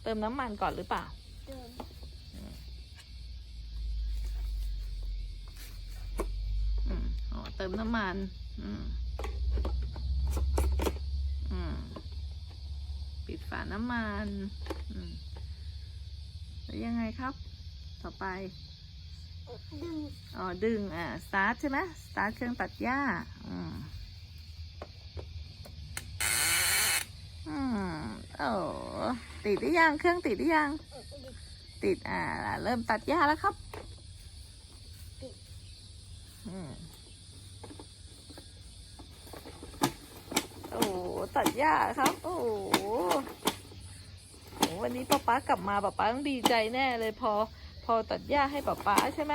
เติมน้ำมันก่อนหรือเปล่าเติมน้ำมันปิดฝาน้ำมันแล้วยังไงครับต่อไปดึงสตาร์ทใช่ไหมสตาร์ทเครื่องตัดหญ้าติดหรือยังเครื่องติดหรือยังติดเริ่มตัดหญ้าแล้วครับตัดหญ้าครับโอ้โหวันนี้ป๊าป๊ากลับมาป๊าป๊าต้องดีใจแน่เลยพอตัดหญ้าให้ป๊าป๊าใช่ไหม